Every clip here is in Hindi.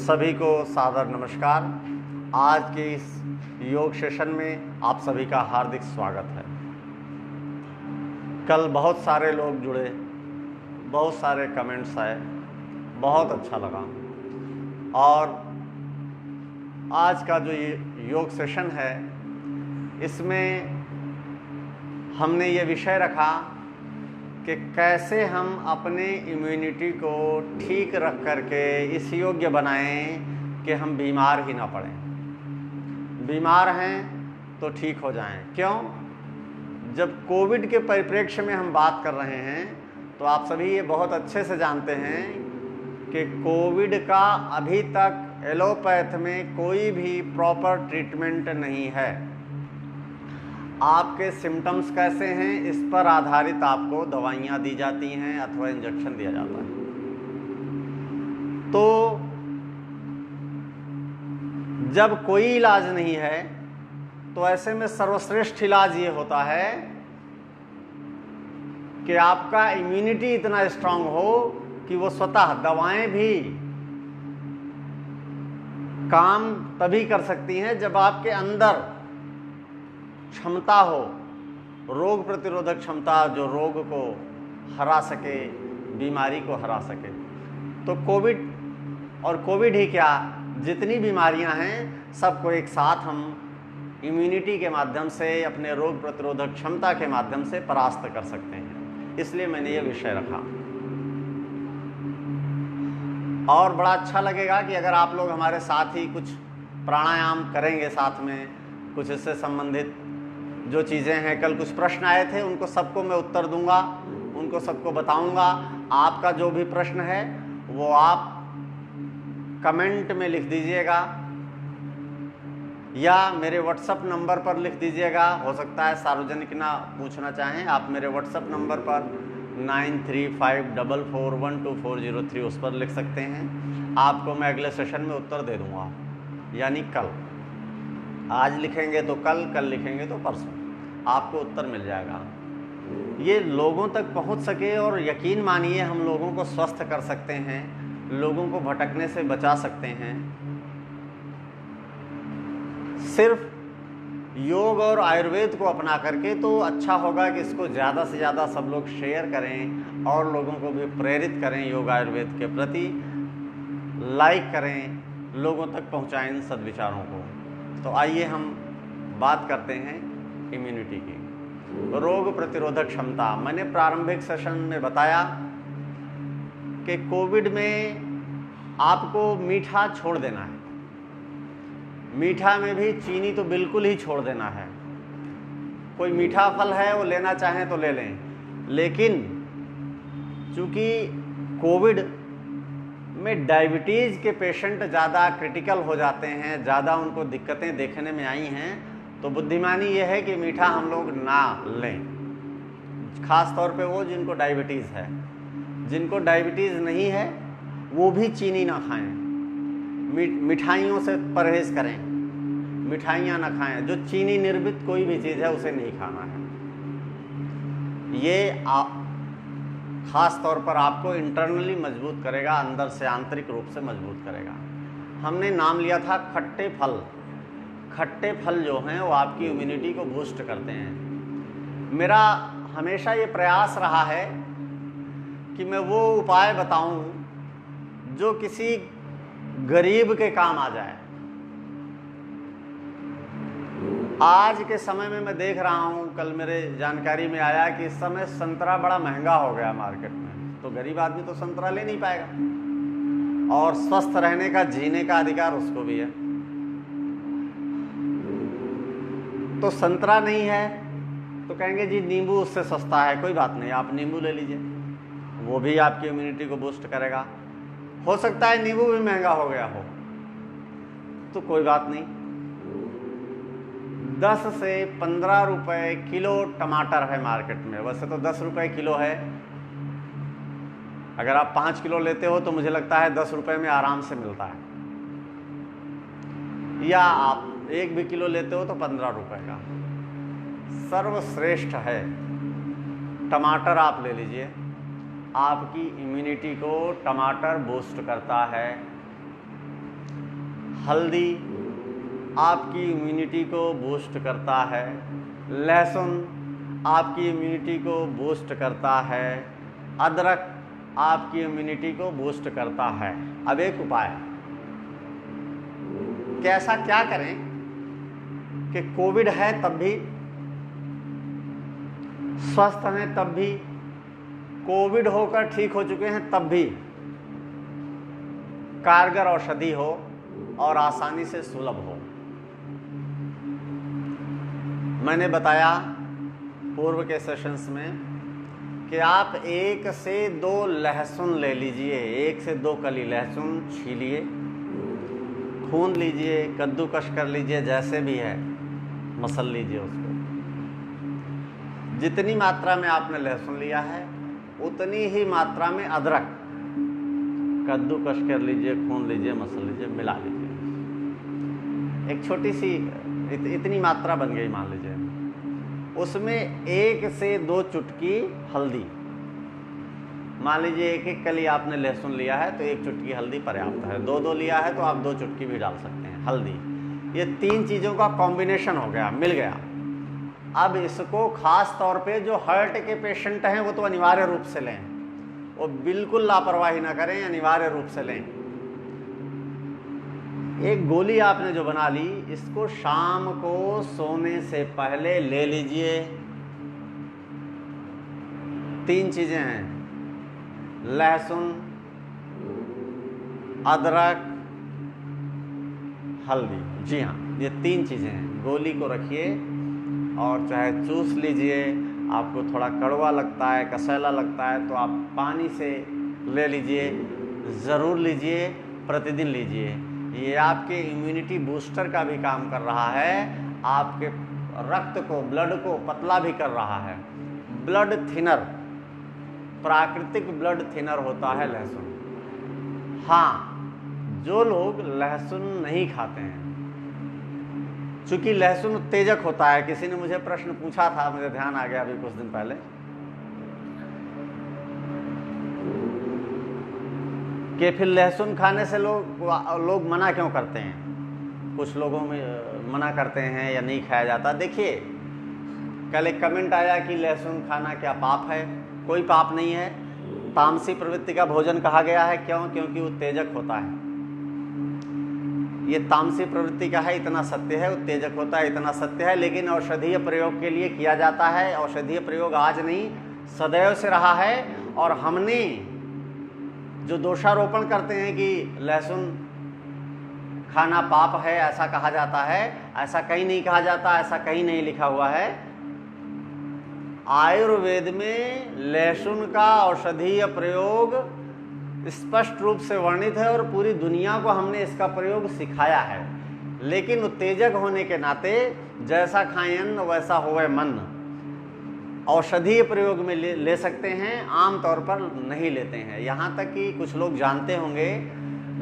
सभी को सादर नमस्कार। आज के इस योग सेशन में आप सभी का हार्दिक स्वागत है। कल बहुत सारे लोग जुड़े, बहुत सारे कमेंट्स आए, बहुत अच्छा लगा। और आज का जो ये योग सेशन है, इसमें हमने ये विषय रखा कि कैसे हम अपने इम्यूनिटी को ठीक रख करके इस योग्य बनाएं कि हम बीमार ही ना पड़ें। बीमार हैं तो ठीक हो जाएं। क्यों? जब कोविड के परिप्रेक्ष्य में हम बात कर रहे हैं तो आप सभी ये बहुत अच्छे से जानते हैं कि कोविड का अभी तक एलोपैथ में कोई भी प्रॉपर ट्रीटमेंट नहीं है। आपके सिम्टम्स कैसे हैं, इस पर आधारित आपको दवाइयाँ दी जाती हैं अथवा इंजेक्शन दिया जाता है। तो जब कोई इलाज नहीं है तो ऐसे में सर्वश्रेष्ठ इलाज ये होता है कि आपका इम्यूनिटी इतना स्ट्रांग हो कि वो स्वतः दवाएं भी काम तभी कर सकती हैं जब आपके अंदर क्षमता हो, रोग प्रतिरोधक क्षमता, जो रोग को हरा सके, बीमारी को हरा सके। तो कोविड ही क्या, जितनी बीमारियां हैं सबको एक साथ हम इम्यूनिटी के माध्यम से, अपने रोग प्रतिरोधक क्षमता के माध्यम से परास्त कर सकते हैं। इसलिए मैंने ये विषय रखा। और बड़ा अच्छा लगेगा कि अगर आप लोग हमारे साथ ही कुछ प्राणायाम करेंगे, साथ में कुछ इससे संबंधित जो चीज़ें हैं। कल कुछ प्रश्न आए थे, उनको सबको मैं उत्तर दूंगा, उनको सबको बताऊंगा। आपका जो भी प्रश्न है वो आप कमेंट में लिख दीजिएगा या मेरे व्हाट्सएप नंबर पर लिख दीजिएगा। हो सकता है सार्वजनिक ना पूछना चाहें, आप मेरे व्हाट्सएप नंबर पर 9354412403 उस पर लिख सकते हैं। आपको मैं अगले सेशन में उत्तर दे दूंगा, यानी कल। आज लिखेंगे तो कल लिखेंगे तो परसों, आपको उत्तर मिल जाएगा। ये लोगों तक पहुंच सके और यकीन मानिए हम लोगों को स्वस्थ कर सकते हैं, लोगों को भटकने से बचा सकते हैं। सिर्फ योग और आयुर्वेद को अपना करके तो अच्छा होगा कि इसको ज़्यादा से ज़्यादा सब लोग शेयर करें और लोगों को भी प्रेरित करें योग आयुर्वेद के प्रति, लाइक करें, लोगों तक पहुंचाएं इन सद्विचारों को। तो आइए हम बात करते हैं इम्यूनिटी की। रोग प्रतिरोधक क्षमता। मैंने प्रारंभिक सेशन में बताया कि कोविड में आपको मीठा छोड़ देना है। मीठा में भी चीनी तो बिल्कुल ही छोड़ देना है। कोई मीठा फल है वो लेना चाहें तो ले लें, लेकिन चूंकि कोविड में डायबिटीज़ के पेशेंट ज़्यादा क्रिटिकल हो जाते हैं, ज़्यादा उनको दिक्कतें देखने में आई हैं, तो बुद्धिमानी ये है कि मीठा हम लोग ना लें। ख़ास तौर पे वो जिनको डायबिटीज़ है। जिनको डायबिटीज़ नहीं है वो भी चीनी ना खाएं, मिठाइयों से परहेज़ करें, मिठाइयाँ ना खाएं। जो चीनी निर्मित कोई भी चीज़ है उसे नहीं खाना है। ये ख़ास तौर पर आपको इंटरनली मजबूत करेगा, अंदर से आंतरिक रूप से मजबूत करेगा। हमने नाम लिया था खट्टे फल। खट्टे फल जो हैं वो आपकी इम्यूनिटी को बूस्ट करते हैं। मेरा हमेशा ये प्रयास रहा है कि मैं वो उपाय बताऊं जो किसी गरीब के काम आ जाए। आज के समय में मैं देख रहा हूँ, कल मेरे जानकारी में आया कि इस समय संतरा बड़ा महंगा हो गया मार्केट में, तो गरीब आदमी तो संतरा ले नहीं पाएगा। और स्वस्थ रहने का, जीने का अधिकार उसको भी है। तो संतरा नहीं है तो कहेंगे जी नींबू उससे सस्ता है। कोई बात नहीं, आप नींबू ले लीजिए, वो भी आपकी इम्यूनिटी को बूस्ट करेगा। हो सकता है नींबू भी महंगा हो गया हो, तो कोई बात नहीं। 10 से 15 रुपए किलो टमाटर है मार्केट में। वैसे तो 10 रुपए किलो है। अगर आप 5 किलो लेते हो तो मुझे लगता है 10 रुपए में आराम से मिलता है। या आप 1 भी किलो लेते हो तो 15 रुपए का। सर्वश्रेष्ठ है टमाटर, आप ले लीजिए। आपकी इम्यूनिटी को टमाटर बूस्ट करता है। हल्दी आपकी इम्यूनिटी को बूस्ट करता है, लहसुन आपकी इम्यूनिटी को बूस्ट करता है, अदरक आपकी इम्यूनिटी को बूस्ट करता है। अब एक उपाय कि ऐसा क्या करें कि कोविड है तब भी, स्वस्थ हैं तब भी, कोविड होकर ठीक हो चुके हैं तब भी कारगर औषधि हो और आसानी से सुलभ हो। मैंने बताया पूर्व के सेशंस में कि आप 1 से 2 लहसुन ले लीजिए, 1 से 2 कली लहसुन छीलिए, खून लीजिए, कद्दूकस कर लीजिए, जैसे भी है मसल लीजिए उसको। जितनी मात्रा में आपने लहसुन लिया है उतनी ही मात्रा में अदरक कद्दूकस कर लीजिए, खून लीजिए, मसल लीजिए, मिला लीजिए। एक छोटी सी इतनी मात्रा बन गई मान लीजिए, उसमें 1 से 2 चुटकी हल्दी, मान लीजिए 1 कली आपने लहसुन लिया है तो 1 चुटकी हल्दी पर्याप्त है, 2 लिया है तो आप 2 चुटकी भी डाल सकते हैं हल्दी। ये 3 चीज़ों का कॉम्बिनेशन हो गया, मिल गया। अब इसको खास तौर पे जो हार्ट के पेशेंट हैं वो तो अनिवार्य रूप से लें, वो बिल्कुल लापरवाही ना करें, अनिवार्य रूप से लें। एक गोली आपने जो बना ली, इसको शाम को सोने से पहले ले लीजिए। 3 चीजें हैं, लहसुन, अदरक, हल्दी। जी हाँ, ये 3 चीजें हैं। गोली को रखिए और चाहे चूस लीजिए, आपको थोड़ा कड़वा लगता है, कसैला लगता है तो आप पानी से ले लीजिए, ज़रूर लीजिए, प्रतिदिन लीजिए। ये आपके इम्यूनिटी बूस्टर का भी काम कर रहा है, आपके रक्त को, ब्लड को पतला भी कर रहा है। ब्लड थिनर, प्राकृतिक ब्लड थिनर होता है लहसुन। हाँ, जो लोग लहसुन नहीं खाते हैं, चूंकि लहसुन उत्तेजक होता है, किसी ने मुझे प्रश्न पूछा था, मुझे ध्यान आ गया अभी कुछ दिन पहले, कि फिर लहसुन खाने से लोग मना क्यों करते हैं, कुछ लोगों में मना करते हैं या नहीं खाया जाता। देखिए, कल एक कमेंट आया कि लहसुन खाना क्या पाप है। कोई पाप नहीं है, तामसी प्रवृत्ति का भोजन कहा गया है। क्यों? क्योंकि उत्तेजक होता है। ये तामसी प्रवृत्ति का है, इतना सत्य है, उत्तेजक होता है, इतना सत्य है, लेकिन औषधीय प्रयोग के लिए किया जाता है। औषधीय प्रयोग आज नहीं, सदैव से रहा है। और हमने जो दोषारोपण करते हैं कि लहसुन खाना पाप है, ऐसा कहा जाता है, ऐसा कहीं नहीं कहा जाता, ऐसा कहीं नहीं लिखा हुआ है। आयुर्वेद में लहसुन का औषधीय प्रयोग स्पष्ट रूप से वर्णित है और पूरी दुनिया को हमने इसका प्रयोग सिखाया है। लेकिन उत्तेजक होने के नाते जैसा खाएं अन्न वैसा होवे मन, औषधीय प्रयोग में ले सकते हैं, आमतौर पर नहीं लेते हैं। यहाँ तक कि कुछ लोग जानते होंगे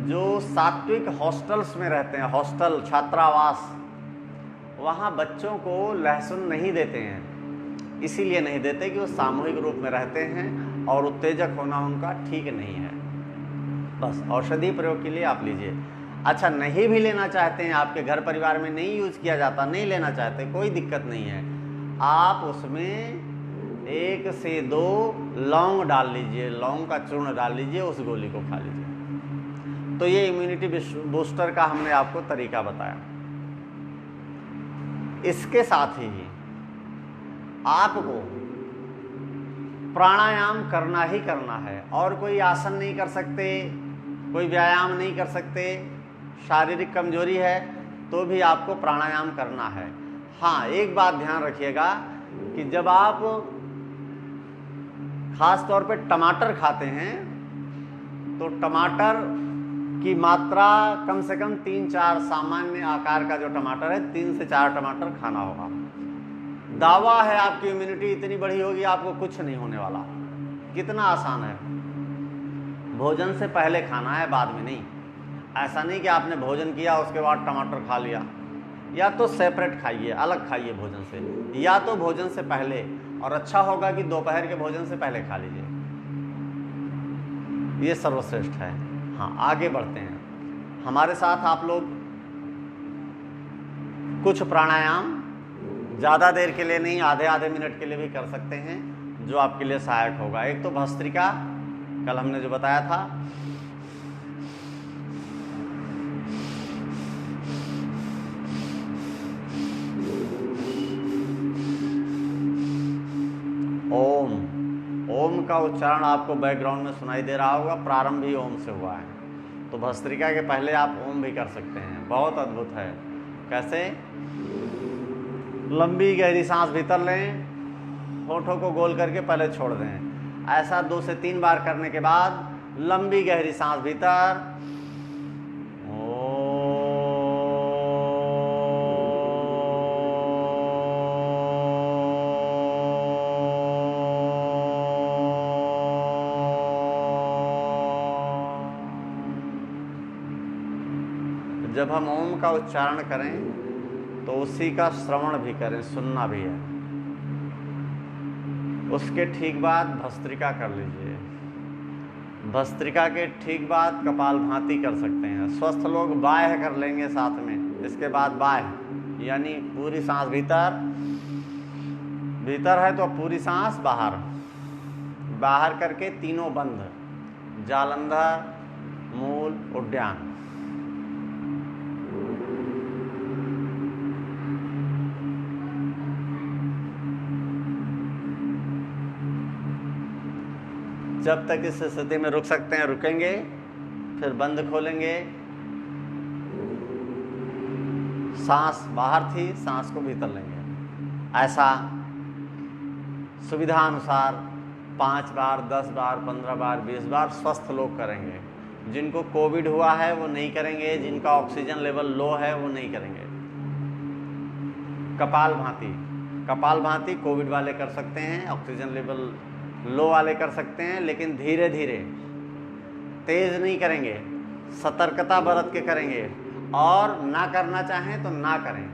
जो सात्विक हॉस्टल्स में रहते हैं, हॉस्टल, छात्रावास, वहाँ बच्चों को लहसुन नहीं देते हैं। इसीलिए नहीं देते कि वो सामूहिक रूप में रहते हैं और उत्तेजक होना उनका ठीक नहीं है। बस औषधि प्रयोग के लिए आप लीजिए। अच्छा, नहीं भी लेना चाहते हैं, आपके घर परिवार में नहीं यूज किया जाता, नहीं लेना चाहते, कोई दिक्कत नहीं है। आप उसमें 1 से 2 लौंग डाल लीजिए, लौंग का चूर्ण डाल लीजिए, उस गोली को खा लीजिए। तो ये इम्यूनिटी बूस्टर का हमने आपको तरीका बताया। इसके साथ ही आपको प्राणायाम करना ही करना है, और कोई आसन नहीं कर सकते, कोई व्यायाम नहीं कर सकते, शारीरिक कमजोरी है तो भी आपको प्राणायाम करना है। हाँ, एक बात ध्यान रखिएगा कि जब आप खास तौर पे टमाटर खाते हैं तो टमाटर की मात्रा कम से कम 3-4, सामान्य आकार का जो टमाटर है 3 से 4 टमाटर खाना होगा। दावा है आपकी इम्यूनिटी इतनी बड़ी होगी, आपको कुछ नहीं होने वाला। कितना आसान है। भोजन से पहले खाना है, बाद में नहीं। ऐसा नहीं कि आपने भोजन किया उसके बाद टमाटर खा लिया। या तो सेपरेट खाइए, अलग खाइए भोजन से, या तो भोजन से पहले, और अच्छा होगा कि दोपहर के भोजन से पहले खा लीजिए। ये सर्वश्रेष्ठ है। हाँ, आगे बढ़ते हैं। हमारे साथ आप लोग कुछ प्राणायाम ज़्यादा देर के लिए नहीं, आधे आधे मिनट के लिए भी कर सकते हैं, जो आपके लिए सहायक होगा। एक तो भस्त्रिका, कल हमने जो बताया था, ओम। ओम का उच्चारण आपको बैकग्राउंड में सुनाई दे रहा होगा, प्रारंभ भी ओम से हुआ है, तो भस्त्रिका के पहले आप ओम भी कर सकते हैं। बहुत अद्भुत है। कैसे? लंबी गहरी सांस भीतर लें, होठों को गोल करके पहले छोड़ दें। ऐसा 2 से 3 बार करने के बाद लंबी गहरी सांस भीतर, जब हम ओम का उच्चारण करें तो उसी का श्रवण भी करें, सुनना भी है। उसके ठीक बाद भस्त्रिका कर लीजिए। भस्त्रिका के ठीक बाद कपालभाति कर सकते हैं। स्वस्थ लोग बाह्य कर लेंगे साथ में। इसके बाद बाह्य यानी पूरी सांस भीतर, भीतर है तो पूरी सांस बाहर, बाहर करके तीनों बंद, जालंधर, मूल, उद्यान। जब तक इस स्थिति में रुक सकते हैं रुकेंगे, फिर बंद खोलेंगे। सांस बाहर थी, सांस को भीतर लेंगे। ऐसा सुविधा अनुसार 5 बार, 10 बार, 15 बार, 20 बार स्वस्थ लोग करेंगे। जिनको कोविड हुआ है वो नहीं करेंगे, जिनका ऑक्सीजन लेवल लो है वो नहीं करेंगे। कपालभाति, कपालभाति कोविड वाले कर सकते हैं, ऑक्सीजन लेवल लो वाले कर सकते हैं, लेकिन धीरे धीरे, तेज नहीं करेंगे, सतर्कता बरत के करेंगे। और ना करना चाहें तो ना करें,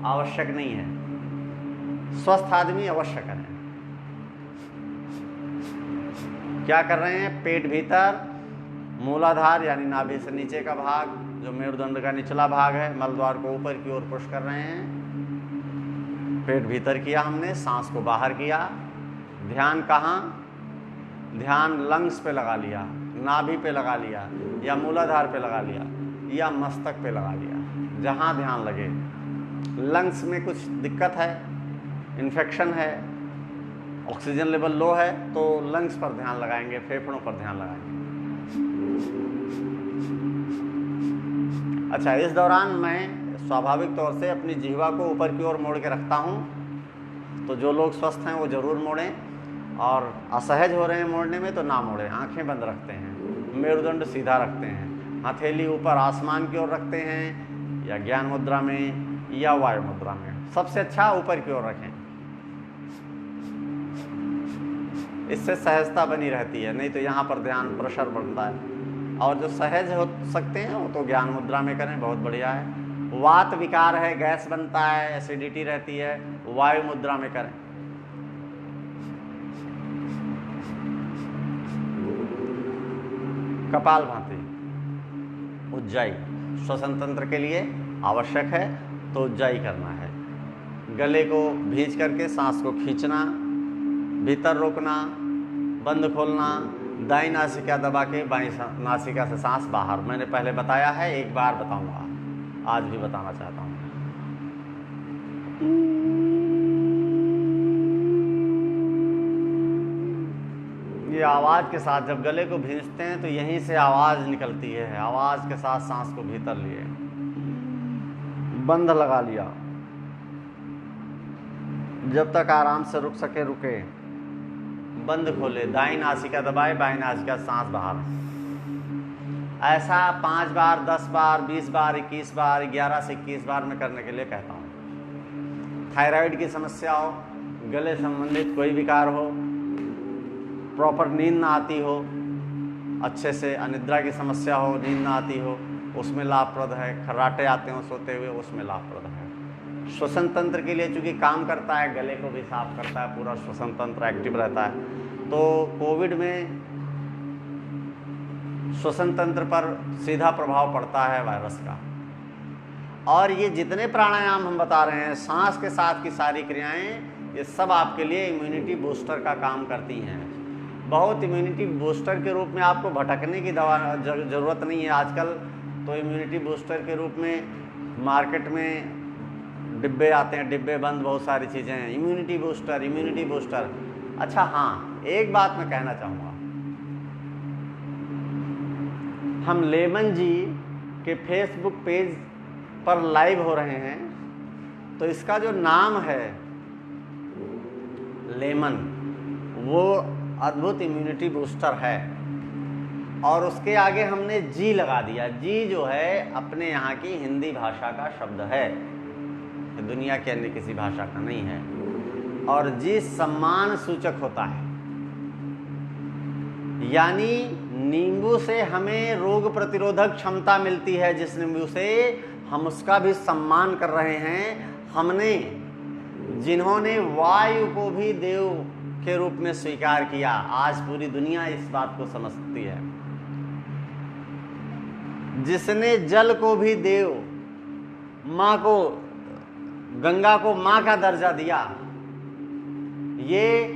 आवश्यक नहीं है। स्वस्थ आदमी अवश्य करें। क्या कर रहे हैं? पेट भीतर, मूलाधार यानी नाभि से नीचे का भाग, जो मेरुदंड का निचला भाग है, मलद्वार को ऊपर की ओर पुश कर रहे हैं। पेट भीतर किया हमने, सांस को बाहर किया। ध्यान कहाँ? ध्यान लंग्स पे लगा लिया, नाभि पे लगा लिया, या मूलाधार पे लगा लिया, या मस्तक पे लगा लिया, जहाँ ध्यान लगे। लंग्स में कुछ दिक्कत है, इन्फेक्शन है, ऑक्सीजन लेवल लो है, तो लंग्स पर ध्यान लगाएंगे, फेफड़ों पर ध्यान लगाएंगे। अच्छा, इस दौरान मैं स्वाभाविक तौर से अपनी जिह्वा को ऊपर की ओर मोड़ के रखता हूँ, तो जो लोग स्वस्थ हैं वो ज़रूर मोड़ें, और असहज हो रहे हैं मोड़ने में तो ना मोड़ें। आंखें बंद रखते हैं, मेरुदंड सीधा रखते हैं, हथेली ऊपर आसमान की ओर रखते हैं, या ज्ञान मुद्रा में या वायु मुद्रा में। सबसे अच्छा ऊपर की ओर रखें, इससे सहजता बनी रहती है। नहीं तो यहाँ पर ध्यान प्रेशर बढ़ता है। और जो सहज हो सकते हैं वो तो ज्ञान मुद्रा में करें, बहुत बढ़िया है। वात विकार है, गैस बनता है, एसिडिटी रहती है, वायु मुद्रा में करें। कपालभाति, उज्जाई श्वसन तंत्र के लिए आवश्यक है, तो उज्जाई करना है। गले को भींच करके सांस को खींचना, भीतर रोकना, बंद खोलना, दाईं नासिका दबा के बाईं नासिका से सांस बाहर। मैंने पहले बताया है, एक बार बताऊंगा, आज भी बताना चाहता हूँ। ये आवाज़ के साथ जब गले को भींचते हैं तो यहीं से आवाज़ निकलती है। आवाज़ के साथ सांस को भीतर लिए, बंद लगा लिया, जब तक आराम से रुक सके रुके, बंद खोले, दाईं नासिका दबाए, बाईं नासिका सांस बाहर। ऐसा 5 बार, 10 बार, 20 बार, 21 बार, 11 से 21 बार में करने के लिए कहता हूँ। थायराइड की समस्या हो, गले संबंधित कोई विकार हो, प्रॉपर नींद ना आती हो, अच्छे से अनिद्रा की समस्या हो, नींद ना आती हो, उसमें लाभप्रद है। खर्राटे आते हो सोते हुए, उसमें लाभप्रद है। श्वसन तंत्र के लिए चूँकि काम करता है, गले को भी साफ करता है, पूरा श्वसन तंत्र एक्टिव रहता है। तो कोविड में श्वसन तंत्र पर सीधा प्रभाव पड़ता है वायरस का। और ये जितने प्राणायाम हम बता रहे हैं, सांस के साथ की सारी क्रियाएं, ये सब आपके लिए इम्यूनिटी बूस्टर का काम करती हैं। बहुत इम्यूनिटी बूस्टर के रूप में आपको भटकने की ज़रूरत नहीं है। आजकल तो इम्यूनिटी बूस्टर के रूप में मार्केट में डिब्बे आते हैं, डिब्बे बंद बहुत सारी चीज़ें हैं, इम्यूनिटी बूस्टर, इम्यूनिटी बूस्टर। अच्छा हाँ, एक बात मैं कहना चाहूँगा, हम लेमन जी के फेसबुक पेज पर लाइव हो रहे हैं, तो इसका जो नाम है लेमन, वो अद्भुत इम्यूनिटी बूस्टर है, और उसके आगे हमने जी लगा दिया। जी जो है अपने यहाँ की हिंदी भाषा का शब्द है, दुनिया के अन्य किसी भाषा का नहीं है, और जी सम्मान सूचक होता है। यानी नींबू से हमें रोग प्रतिरोधक क्षमता मिलती है, जिस नींबू से हम उसका भी सम्मान कर रहे हैं। हमने जिन्होंने वायु को भी देव के रूप में स्वीकार किया, आज पूरी दुनिया इस बात को समझती है। जिसने जल को भी देव, माँ को, गंगा को माँ का दर्जा दिया, ये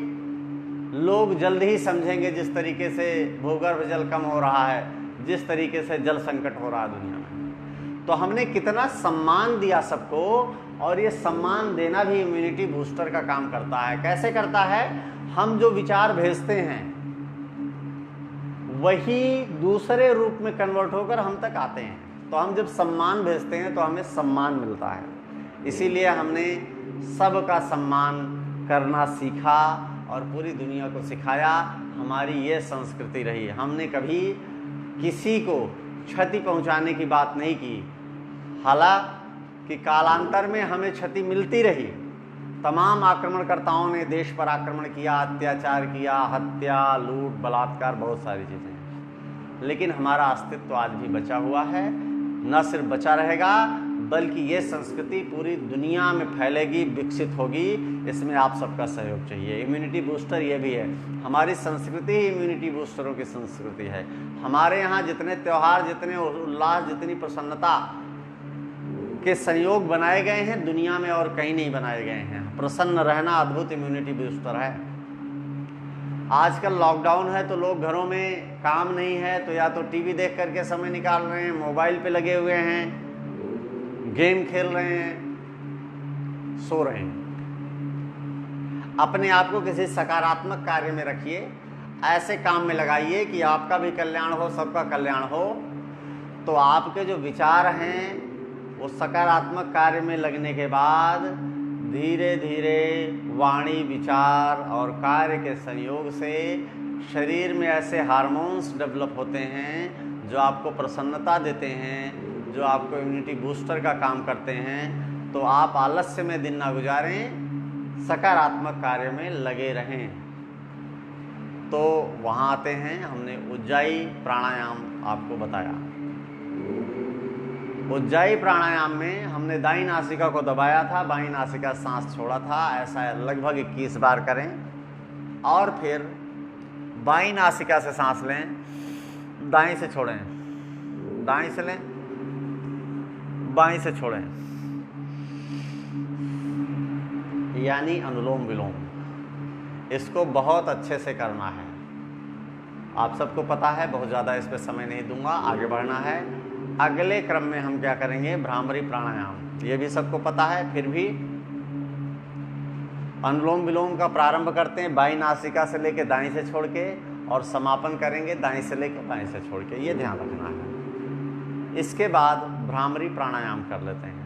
लोग जल्द ही समझेंगे। जिस तरीके से भूगर्भ जल कम हो रहा है, जिस तरीके से जल संकट हो रहा है दुनिया में, तो हमने कितना सम्मान दिया सबको, और ये सम्मान देना भी इम्यूनिटी बूस्टर का काम करता है। कैसे करता है? हम जो विचार भेजते हैं वही दूसरे रूप में कन्वर्ट होकर हम तक आते हैं। तो हम जब सम्मान भेजते हैं तो हमें सम्मान मिलता है। इसीलिए हमने सबका सम्मान करना सीखा और पूरी दुनिया को सिखाया। हमारी ये संस्कृति रही। हमने कभी किसी को क्षति पहुंचाने की बात नहीं की। हालांकि कालांतर में हमें क्षति मिलती रही। तमाम आक्रमणकर्ताओं ने देश पर आक्रमण किया, अत्याचार किया, हत्या, लूट, बलात्कार, बहुत सारी चीज़ें, लेकिन हमारा अस्तित्व आज भी बचा हुआ है। न सिर्फ बचा रहेगा बल्कि ये संस्कृति पूरी दुनिया में फैलेगी, विकसित होगी। इसमें आप सबका सहयोग चाहिए। इम्यूनिटी बूस्टर ये भी है। हमारी संस्कृति ही इम्यूनिटी बूस्टरों की संस्कृति है। हमारे यहाँ जितने त्यौहार, जितने उल्लास, जितनी प्रसन्नता के संयोग बनाए गए हैं, दुनिया में और कहीं नहीं बनाए गए हैं। प्रसन्न रहना अद्भुत इम्यूनिटी बूस्टर है। आजकल लॉकडाउन है तो लोग घरों में काम नहीं है तो या तो टीवी देख करके समय निकाल रहे हैं, मोबाइल पे लगे हुए हैं, गेम खेल रहे हैं, सो रहे हैं। अपने आप को किसी सकारात्मक कार्य में रखिए, ऐसे काम में लगाइए कि आपका भी कल्याण हो, सबका कल्याण हो। तो आपके जो विचार हैं वो सकारात्मक कार्य में लगने के बाद धीरे धीरे वाणी, विचार और कार्य के संयोग से शरीर में ऐसे हार्मोन्स डेवलप होते हैं जो आपको प्रसन्नता देते हैं, जो आपको इम्यूनिटी बूस्टर का काम करते हैं। तो आप आलस्य में दिन ना गुजारें, सकारात्मक कार्य में लगे रहें। तो वहाँ आते हैं, हमने उज्जाई प्राणायाम आपको बताया। उज्जाई प्राणायाम में हमने दाईं नासिका को दबाया था, बाईं नासिका सांस छोड़ा था। ऐसा लगभग 21 बार करें और फिर बाईं नासिका से सांस लें, दाईं से छोड़ें, दाईं से लें, बाईं से छोड़ें, यानी अनुलोम विलोम। इसको बहुत अच्छे से करना है। आप सबको पता है, बहुत ज़्यादा इस पर समय नहीं दूंगा, आगे बढ़ना है। अगले क्रम में हम क्या करेंगे? भ्रामरी प्राणायाम। ये भी सबको पता है, फिर भी अनुलोम विलोम का प्रारंभ करते हैं बाईं नासिका से लेकर दाईं से छोड़ के, और समापन करेंगे दाईं से लेकर बाईं से छोड़ के। ये ध्यान रखना है। इसके बाद भ्रामरी प्राणायाम कर लेते हैं।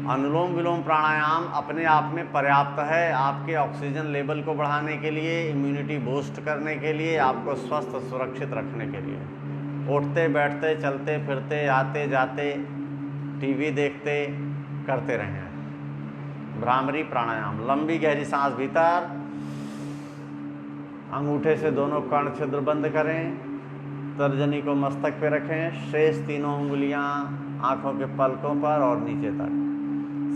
अनुलोम विलोम प्राणायाम अपने आप में पर्याप्त है आपके ऑक्सीजन लेवल को बढ़ाने के लिए, इम्यूनिटी बूस्ट करने के लिए, आपको स्वस्थ सुरक्षित रखने के लिए। उठते बैठते, चलते फिरते, आते जाते, टीवी देखते, करते रहें भ्रामरी प्राणायाम। लंबी गहरी सांस भीतर, अंगूठे से दोनों कर्ण छिद्र बंद करें, तर्जनी को मस्तक पे रखें, शेष तीनों उंगलियां आंखों के पलकों पर और नीचे तक।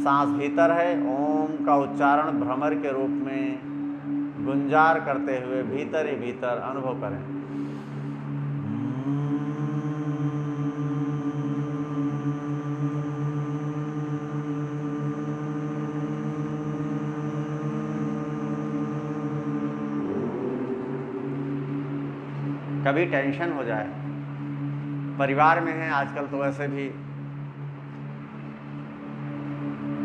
सांस भीतर है, ओम का उच्चारण भ्रमर के रूप में गुंजार करते हुए भीतर ही भीतर अनुभव करें। कभी टेंशन हो जाए, परिवार में हैं आजकल तो वैसे भी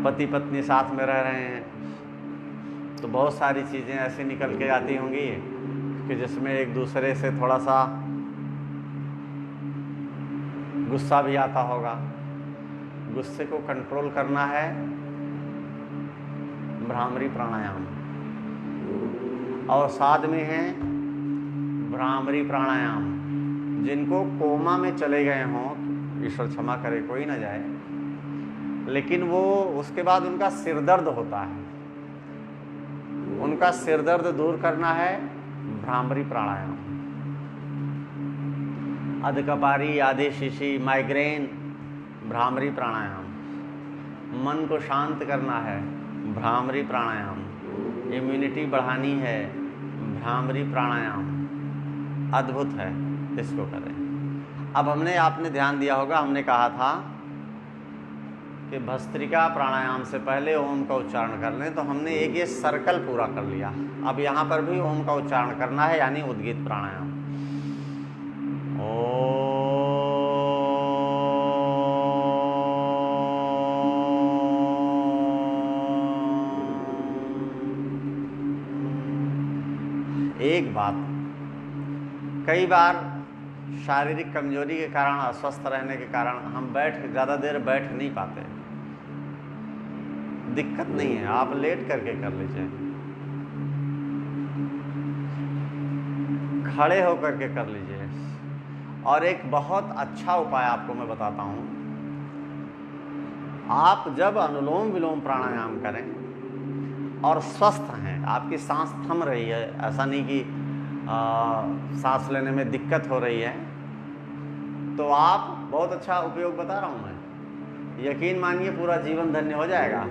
पति पत्नी साथ में रह रहे हैं तो बहुत सारी चीज़ें ऐसी निकल के आती होंगी कि जिसमें एक दूसरे से थोड़ा सा गुस्सा भी आता होगा। गुस्से को कंट्रोल करना है भ्रामरी प्राणायाम, और साथ में है भ्रामरी प्राणायाम। जिनको कोमा में चले गए हों, ईश्वर क्षमा करे कोई ना जाए, लेकिन वो उसके बाद उनका सिर दर्द होता है, उनका सिर दर्द दूर करना है भ्रामरी प्राणायाम। अधकपारी, आधे शीशी, माइग्रेन, भ्रामरी प्राणायाम। मन को शांत करना है, भ्रामरी प्राणायाम। इम्यूनिटी बढ़ानी है, भ्रामरी प्राणायाम। अद्भुत है, इसको करें। अब आपने ध्यान दिया होगा, हमने कहा था कि भस्त्रिका प्राणायाम से पहले ओम का उच्चारण कर लें, तो हमने एक ये सर्कल पूरा कर लिया। अब यहाँ पर भी ओम का उच्चारण करना है, यानी उद्गीत प्राणायाम। एक बात, कई बार शारीरिक कमजोरी के कारण, अस्वस्थ रहने के कारण हम ज़्यादा देर बैठ नहीं पाते। दिक्कत नहीं है, आप लेट करके कर लीजिए, खड़े होकर के कर लीजिए। और एक बहुत अच्छा उपाय आपको मैं बताता हूँ। आप जब अनुलोम विलोम प्राणायाम करें और स्वस्थ हैं, आपकी सांस थम रही है, ऐसा नहीं कि सांस लेने में दिक्कत हो रही है, तो आप बहुत अच्छा उपयोग बता रहा हूँ मैं, यकीन मानिए पूरा जीवन धन्य हो जाएगा।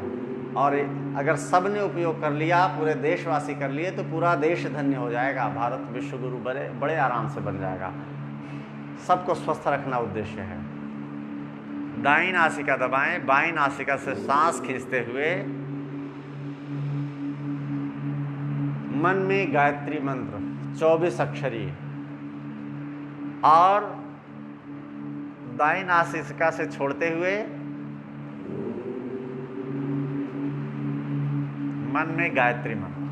और अगर सब ने उपयोग कर लिया, पूरे देशवासी कर लिए, तो पूरा देश धन्य हो जाएगा। भारत विश्व गुरु बड़े आराम से बन जाएगा। सबको स्वस्थ रखना उद्देश्य है। दाईं नासिका दबाएं, बाईं नासिका से सांस खींचते हुए मन में गायत्री मंत्र 24 अक्षरी, और दाईं नासिका से छोड़ते हुए मन में गायत्री मंत्र।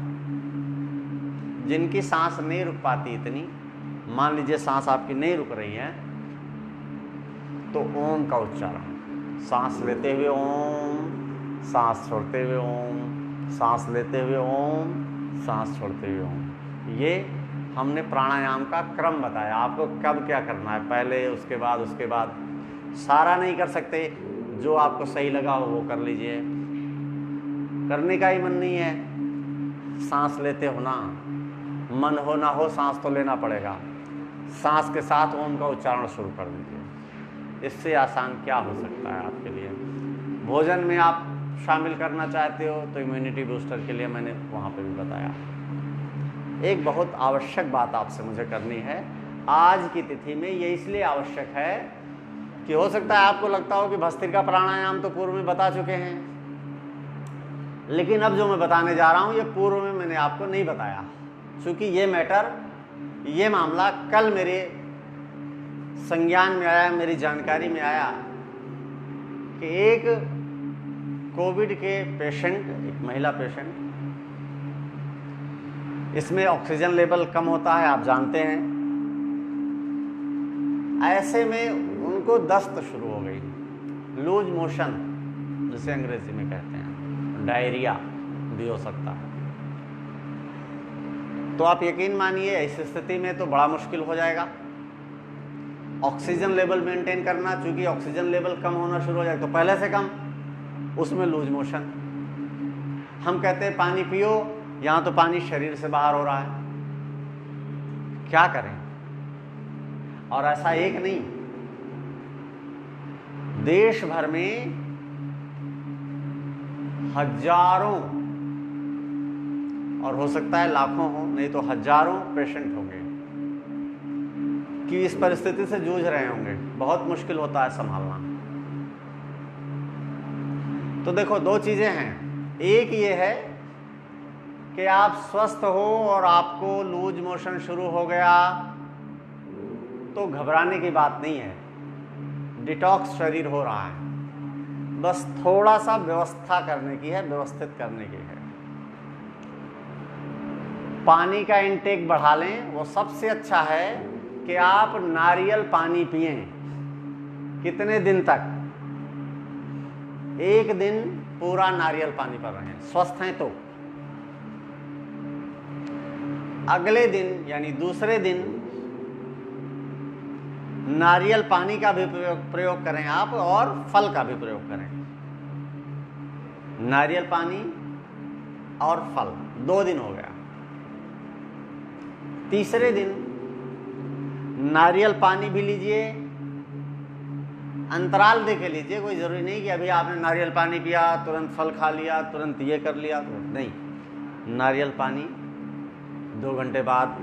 जिनकी सांस नहीं रुक पाती इतनी, मान लीजिए सांस आपकी नहीं रुक रही है, तो ओम का उच्चारण, सांस लेते हुए ओम, सांस छोड़ते हुए ओम, सांस लेते हुए ओम, सांस छोड़ते हुए ओम। ये हमने प्राणायाम का क्रम बताया आपको, कब क्या करना है, पहले उसके बाद। सारा नहीं कर सकते, जो आपको सही लगा हो वो कर लीजिए। करने का ही मन नहीं है, सांस लेते हो ना, मन हो ना हो सांस तो लेना पड़ेगा। सांस के साथ ओम का उच्चारण शुरू कर दीजिए। इससे आसान क्या हो सकता है आपके लिए। भोजन में आप शामिल करना चाहते हो तो इम्यूनिटी बूस्टर के लिए मैंने वहाँ पे भी बताया। एक बहुत आवश्यक बात आपसे मुझे करनी है आज की तिथि में। ये इसलिए आवश्यक है कि हो सकता है आपको लगता हो कि भस्त्रिका प्राणायाम तो पूर्व में बता चुके हैं, लेकिन अब जो मैं बताने जा रहा हूँ ये पूर्व में मैंने आपको नहीं बताया, क्योंकि ये मामला कल मेरे संज्ञान में आया, मेरी जानकारी में आया कि एक कोविड के पेशेंट, एक महिला पेशेंट, इसमें ऑक्सीजन लेवल कम होता है, आप जानते हैं। ऐसे में उनको दस्त शुरू हो गई, लूज मोशन जिसे अंग्रेजी में कहते हैं, डायरिया भी हो सकता है। तो आप यकीन मानिए ऐसी स्थिति में तो बड़ा मुश्किल हो जाएगा ऑक्सीजन लेवल मेंटेन करना, क्योंकि ऑक्सीजन लेवल कम होना शुरू हो जाएगा तो पहले से कम, उसमें लूज मोशन। हम कहते हैं पानी पियो, यहां तो पानी शरीर से बाहर हो रहा है, क्या करें। और ऐसा एक नहीं, देश भर में हजारों, और हो सकता है लाखों हो, नहीं तो हजारों पेशेंट होंगे कि इस परिस्थिति से जूझ रहे होंगे। बहुत मुश्किल होता है संभालना। तो देखो दो चीजें हैं, एक ये है कि आप स्वस्थ हो और आपको लूज मोशन शुरू हो गया तो घबराने की बात नहीं है, डिटॉक्स शरीर हो रहा है, बस थोड़ा सा व्यवस्था करने की है, व्यवस्थित करने की है। पानी का इंटेक बढ़ा लें। वो सबसे अच्छा है कि आप नारियल पानी पिएं। कितने दिन तक? 1 दिन पूरा नारियल पानी पर रहें, स्वस्थ हैं तो। अगले दिन यानी दूसरे दिन नारियल पानी का भी प्रयोग करें आप, और फल का भी प्रयोग करें। नारियल पानी और फल 2 दिन हो गया। तीसरे दिन नारियल पानी भी लीजिए, अंतराल दे के लीजिए। कोई जरूरी नहीं कि अभी आपने नारियल पानी पिया तुरंत फल खा लिया, तुरंत ये कर लिया, तो नहीं। नारियल पानी 2 घंटे बाद,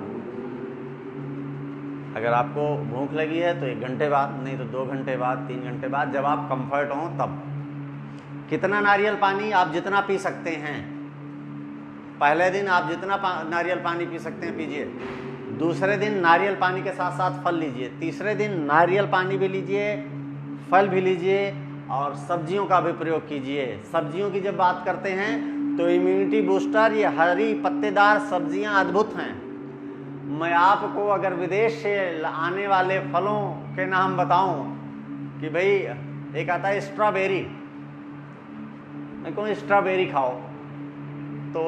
अगर आपको भूख लगी है तो 1 घंटे बाद, नहीं तो 2 घंटे बाद, 3 घंटे बाद, जब आप कंफर्ट हो तब। कितना नारियल पानी? आप जितना पी सकते हैं। पहले दिन आप जितना नारियल पानी पी सकते हैं पीजिए। दूसरे दिन नारियल पानी के साथ साथ फल लीजिए। तीसरे दिन नारियल पानी भी लीजिए, फल भी लीजिए, और सब्जियों का भी प्रयोग कीजिए। सब्जियों की जब बात करते हैं तो इम्यूनिटी बूस्टर, ये हरी पत्तेदार सब्जियां अद्भुत हैं। मैं आपको अगर विदेश से आने वाले फलों के नाम बताऊं कि भाई एक आता है स्ट्रॉबेरी, मैं कहूँ स्ट्रॉबेरी खाओ, तो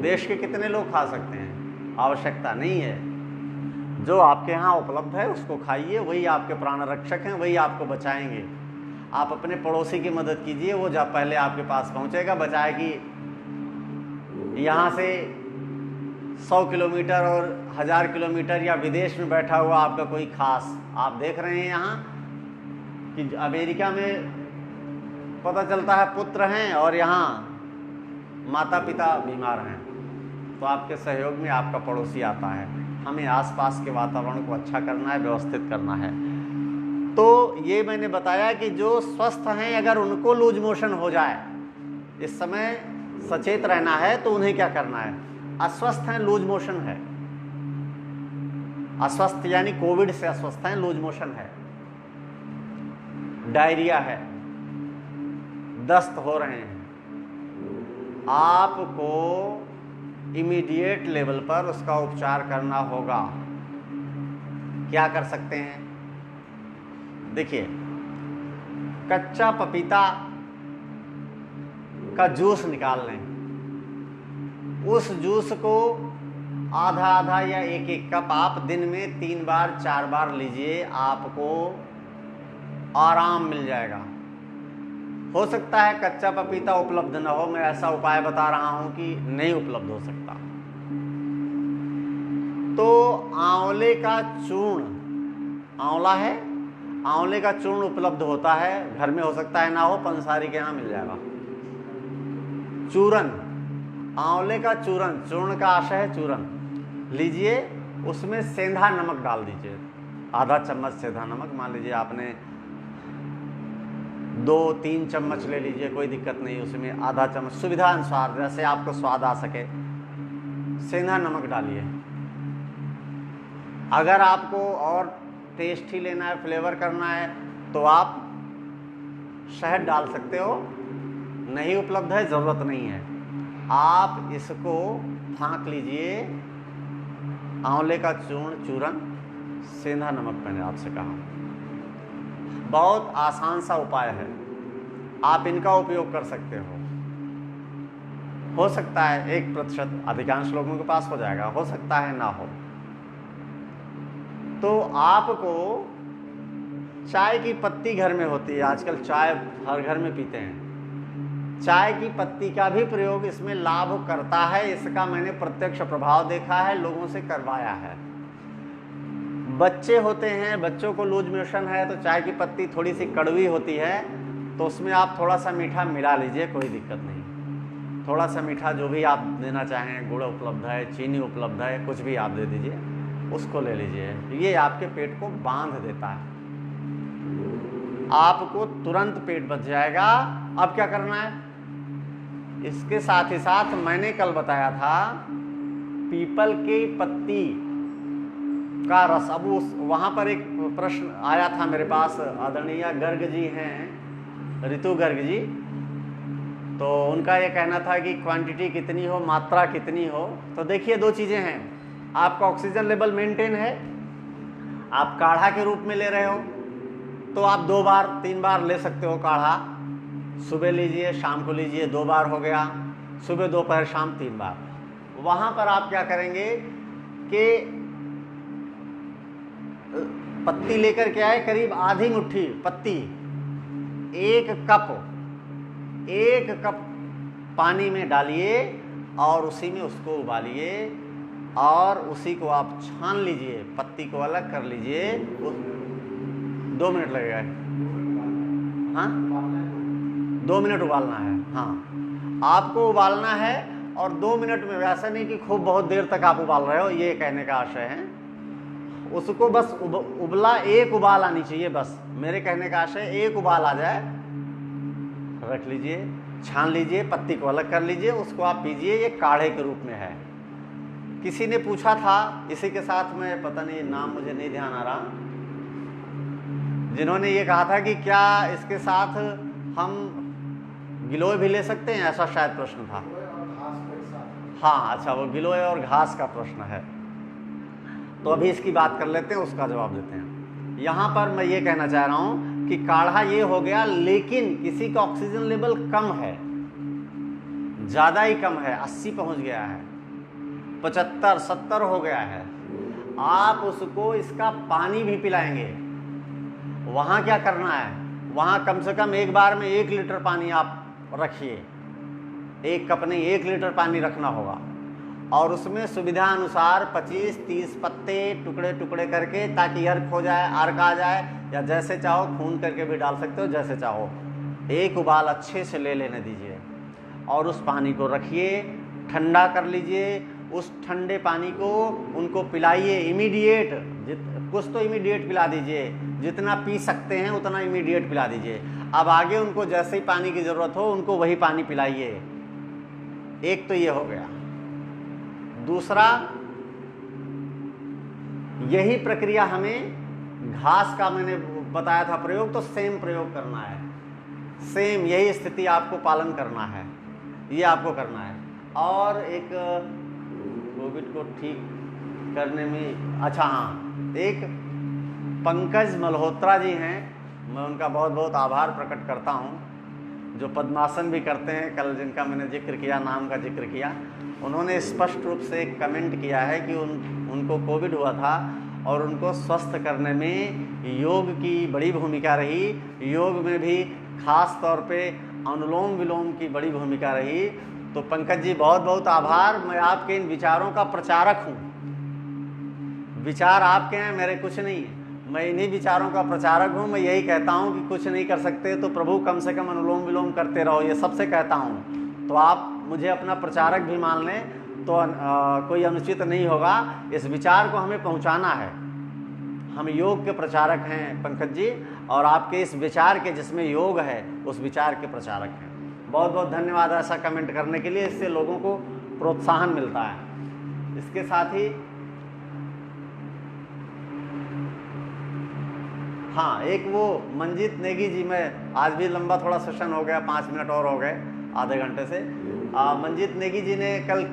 देश के कितने लोग खा सकते हैं? आवश्यकता नहीं है। जो आपके यहाँ उपलब्ध है उसको खाइए, वही आपके प्राण रक्षक हैं, वही आपको बचाएंगे। आप अपने पड़ोसी की मदद कीजिए, वो जब पहले आपके पास पहुँचेगा, बचाए कि यहाँ से 100 किलोमीटर और 1000 किलोमीटर या विदेश में बैठा हुआ आपका कोई खास। आप देख रहे हैं यहाँ कि अमेरिका में पता चलता है पुत्र हैं और यहाँ माता पिता बीमार हैं, तो आपके सहयोग में आपका पड़ोसी आता है। हमें आसपास के वातावरण को अच्छा करना है, व्यवस्थित करना है। तो ये मैंने बताया कि जो स्वस्थ हैं अगर उनको लूज मोशन हो जाए, इस समय सचेत रहना है। तो उन्हें क्या करना है? अस्वस्थ हैं, लूज मोशन है। अस्वस्थ यानी कोविड से अस्वस्थ हैं, लूज मोशन है, डायरिया है, दस्त हो रहे हैं, आपको इमीडिएट लेवल पर उसका उपचार करना होगा। क्या कर सकते हैं? देखिए, कच्चा पपीता का जूस निकाल लें। उस जूस को आधा आधा या 1-1 कप आप दिन में 3 बार 4 बार लीजिए, आपको आराम मिल जाएगा। हो सकता है कच्चा पपीता उपलब्ध न हो, मैं ऐसा उपाय बता रहा हूं कि नहीं उपलब्ध हो सकता। तो आंवले का चूर्ण, आंवला है, आंवले का चूर्ण उपलब्ध होता है, घर में हो सकता है ना हो, पंसारी के यहाँ मिल जाएगा। चूरन, आंवले का चूरन, चूर्ण का आशय है चूरन, लीजिए। उसमें सेंधा नमक डाल दीजिए, आधा चम्मच सेंधा नमक। मान लीजिए आपने 2-3 चम्मच ले लीजिए, कोई दिक्कत नहीं। उसमें आधा चम्मच सुविधा अनुसार, जैसे आपको स्वाद आ सके, सेंधा नमक डालिए। अगर आपको और टेस्टी लेना है, फ्लेवर करना है, तो आप शहद डाल सकते हो। नहीं उपलब्ध है, ज़रूरत नहीं है। आप इसको फाँक लीजिए, आंवले का चूरन, सेंधा नमक मैंने आपसे कहा। बहुत आसान सा उपाय है, आप इनका उपयोग कर सकते हो सकता है 1% अधिकांश लोगों के पास हो जाएगा, हो सकता है ना हो। तो आपको चाय की पत्ती घर में होती है, आजकल चाय हर घर में पीते हैं, चाय की पत्ती का भी प्रयोग इसमें लाभ करता है। इसका मैंने प्रत्यक्ष प्रभाव देखा है, लोगों से करवाया है। बच्चे होते हैं, बच्चों को लूज मोशन है, तो चाय की पत्ती थोड़ी सी कड़वी होती है, तो उसमें आप थोड़ा सा मीठा मिला लीजिए, कोई दिक्कत नहीं। थोड़ा सा मीठा जो भी आप देना चाहें, गुड़ उपलब्ध है, चीनी उपलब्ध है, कुछ भी आप दे दीजिए, उसको ले लीजिए। ये आपके पेट को बांध देता है, आपको तुरंत पेट बच जाएगा। अब क्या करना है? इसके साथ ही साथ मैंने कल बताया था, पीपल की पत्ती का रस। अब उस वहाँ पर एक प्रश्न आया था मेरे पास, आदरणीय गर्ग जी हैं, ऋतु गर्ग जी, तो उनका ये कहना था कि क्वांटिटी कितनी हो, मात्रा कितनी हो। तो देखिए दो चीज़ें हैं, आपका ऑक्सीजन लेवल मेंटेन है, आप काढ़ा के रूप में ले रहे हो तो आप 2 बार 3 बार ले सकते हो काढ़ा। सुबह लीजिए, शाम को लीजिए, 2 बार हो गया, सुबह दोपहर शाम 3 बार। वहाँ पर आप क्या करेंगे कि पत्ती लेकर के आए, करीब आधी मुट्ठी पत्ती, 1 कप पानी में डालिए और उसी में उसको उबालिए और उसी को आप छान लीजिए, पत्ती को अलग कर लीजिए। 2 मिनट लगेगा, हाँ 2 मिनट उबालना है, हाँ आपको उबालना है। और 2 मिनट में, वैसा नहीं कि खूब बहुत देर तक आप उबाल रहे हो, ये कहने का आशय है। उसको बस उबला, 1 उबाल आनी चाहिए, बस मेरे कहने का आशय 1 उबाल आ जाए, रख लीजिए, छान लीजिए, पत्ती को अलग कर लीजिए, उसको आप पीजिए। ये काढ़े के रूप में है। किसी ने पूछा था इसी के साथ में, पता नहीं नाम मुझे नहीं ध्यान आ रहा, जिन्होंने ये कहा था कि क्या इसके साथ हम गिलोय भी ले सकते हैं, ऐसा शायद प्रश्न था। हाँ अच्छा, वो गिलोय और घास का प्रश्न है। तो अभी इसकी बात कर लेते हैं, उसका जवाब देते हैं। यहाँ पर मैं ये कहना चाह रहा हूँ कि काढ़ा ये हो गया, लेकिन किसी का ऑक्सीजन लेवल कम है, ज़्यादा ही कम है, 80 पहुँच गया है, 75 70 हो गया है, आप उसको इसका पानी भी पिलाएंगे। वहाँ क्या करना है, वहाँ कम से कम एक बार में 1 लीटर पानी आप रखिए, 1 कप नहीं 1 लीटर पानी रखना होगा। और उसमें सुविधा अनुसार 25-30 पत्ते टुकड़े टुकड़े करके, ताकि अर्क हो जाए, अर्क आ जाए, या जैसे चाहो खून करके भी डाल सकते हो, जैसे चाहो। 1 उबाल अच्छे से ले लेने दीजिए और उस पानी को रखिए, ठंडा कर लीजिए। उस ठंडे पानी को उनको पिलाइए इमीडिएट, कुछ तो इमीडिएट पिला दीजिए, जितना पी सकते हैं उतना इमीडिएट पिला दीजिए। अब आगे उनको जैसे ही पानी की ज़रूरत हो उनको वही पानी पिलाइए। एक तो ये हो गया। दूसरा, यही प्रक्रिया हमें घास का मैंने बताया था प्रयोग, तो सेम प्रयोग करना है, सेम यही स्थिति आपको पालन करना है, ये आपको करना है। और एक कोविड को ठीक करने में, अच्छा हाँ, एक पंकज मल्होत्रा जी हैं, मैं उनका बहुत बहुत आभार प्रकट करता हूँ, जो पद्मासन भी करते हैं, कल जिनका मैंने जिक्र किया, नाम का जिक्र किया, उन्होंने स्पष्ट रूप से एक कमेंट किया है कि उनको कोविड हुआ था और उनको स्वस्थ करने में योग की बड़ी भूमिका रही। योग में भी खास तौर पे अनुलोम विलोम की बड़ी भूमिका रही। तो पंकज जी बहुत बहुत आभार। मैं आपके इन विचारों का प्रचारक हूँ, विचार आपके हैं, मेरे कुछ नहीं है, मैं इन्हीं विचारों का प्रचारक हूँ। मैं यही कहता हूँ कि कुछ नहीं कर सकते तो प्रभु कम से कम अनुलोम विलोम करते रहो, ये सबसे कहता हूँ। तो आप मुझे अपना प्रचारक भी मान लें तो कोई अनुचित नहीं होगा। इस विचार को हमें पहुँचाना है, हम योग के प्रचारक हैं पंकज जी, और आपके इस विचार के जिसमें योग है उस विचार के प्रचारक हैं। बहुत बहुत धन्यवाद ऐसा कमेंट करने के लिए, इससे लोगों को प्रोत्साहन मिलता है। इसके साथ ही हाँ, एक वो मंजीत नेगी जी, मैं आज भी लंबा थोड़ा सेशन हो गया, 5 मिनट और हो गए आधे घंटे से। मंजीत नेगी जी ने कल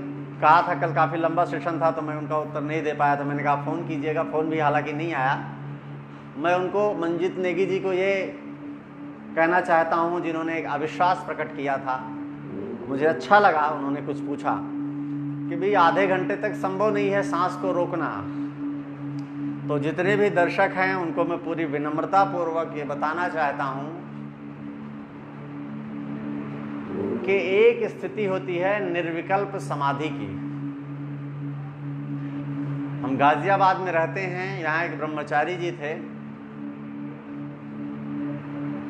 कहा था, कल काफ़ी लंबा सेशन था तो मैं उनका उत्तर नहीं दे पाया था, मैंने कहा फ़ोन कीजिएगा, फ़ोन भी हालांकि नहीं आया। मैं उनको, मंजीत नेगी जी को ये कहना चाहता हूँ जिन्होंने एक अविश्वास प्रकट किया था, मुझे अच्छा लगा, उन्होंने कुछ पूछा कि भाई आधे घंटे तक संभव नहीं है सांस को रोकना। तो जितने भी दर्शक हैं उनको मैं पूरी विनम्रता पूर्वक ये बताना चाहता हूँ कि एक स्थिति होती है निर्विकल्प समाधि की। हम गाजियाबाद में रहते हैं, यहाँ एक ब्रह्मचारी जी थे,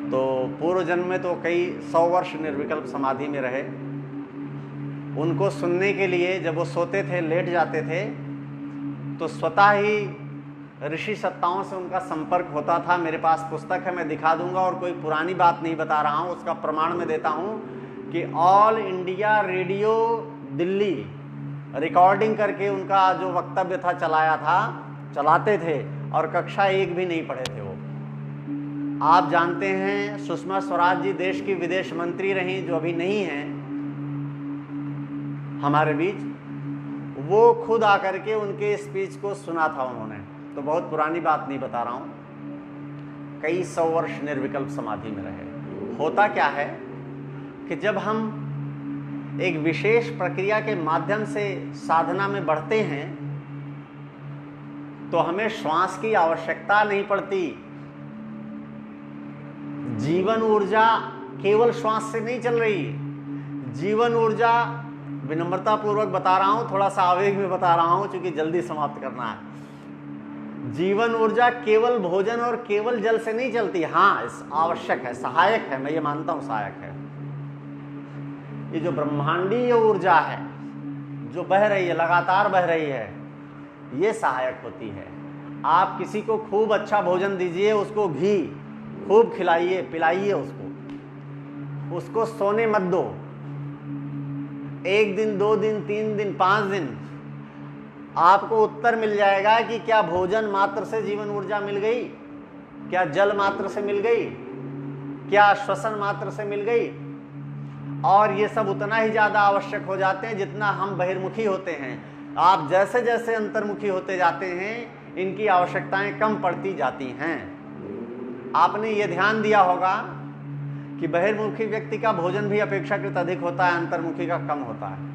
तो पूर्व जन्म में तो कई 100 वर्ष निर्विकल्प समाधि में रहे। उनको सुनने के लिए जब वो सोते थे, लेट जाते थे, तो स्वतः ही ऋषि सत्ताओं से उनका संपर्क होता था। मेरे पास पुस्तक है, मैं दिखा दूंगा, और कोई पुरानी बात नहीं बता रहा हूँ, उसका प्रमाण मैं देता हूँ कि all India radio Delhi recording करके उनका जो वक्तव्य था चलाया था, चलाते थे और कक्षा 1 भी नहीं पढ़े थे वो। आप जानते हैं सुषमा स्वराज जी देश की विदेश मंत्री रही, जो अभी नहीं हैं हमारे बीच। वो खुद आकर के उनके स्पीच को सुना था उन्होंने। तो बहुत पुरानी बात नहीं बता रहा हूं, कई 100 वर्ष निर्विकल्प समाधि में रहे। होता क्या है कि जब हम एक विशेष प्रक्रिया के माध्यम से साधना में बढ़ते हैं तो हमें श्वास की आवश्यकता नहीं पड़ती। जीवन ऊर्जा केवल श्वास से नहीं चल रही। जीवन ऊर्जा, विनम्रता पूर्वक बता रहा हूं, थोड़ा सा आवेग में बता रहा हूं क्योंकि जल्दी समाप्त करना है। जीवन ऊर्जा केवल भोजन और केवल जल से नहीं चलती। हाँ, आवश्यक है, सहायक है, मैं ये मानता हूं सहायक है। ये जो ब्रह्मांडीय ऊर्जा है जो बह रही है, लगातार बह रही है, ये सहायक होती है। आप किसी को खूब अच्छा भोजन दीजिए, उसको घी खूब खिलाइए, पिलाइए उसको सोने मत दो। 1 दिन, 2 दिन, 3 दिन, 5 दिन, आपको उत्तर मिल जाएगा कि क्या भोजन मात्र से जीवन ऊर्जा मिल गई, क्या जल मात्र से मिल गई, क्या श्वसन मात्र से मिल गई। और ये सब उतना ही ज्यादा आवश्यक हो जाते हैं जितना हम बहिर्मुखी होते हैं। आप जैसे जैसे अंतर्मुखी होते जाते हैं इनकी आवश्यकताएं कम पड़ती जाती हैं। आपने ये ध्यान दिया होगा कि बहिर्मुखी व्यक्ति का भोजन भी अपेक्षाकृत अधिक होता है, अंतर्मुखी का कम होता है।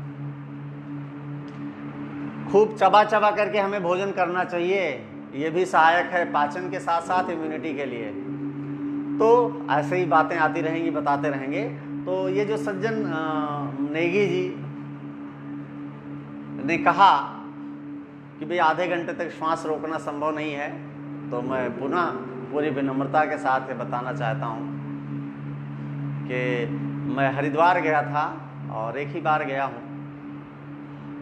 खूब चबा चबा करके हमें भोजन करना चाहिए, ये भी सहायक है पाचन के साथ साथ इम्यूनिटी के लिए। तो ऐसे ही बातें आती रहेंगी, बताते रहेंगे। तो ये जो सज्जन नेगी जी ने कहा कि भाई आधे घंटे तक श्वास रोकना संभव नहीं है, तो मैं पुनः पूरी विनम्रता के साथ ये बताना चाहता हूँ कि मैं हरिद्वार गया था और एक ही बार गया हूँ।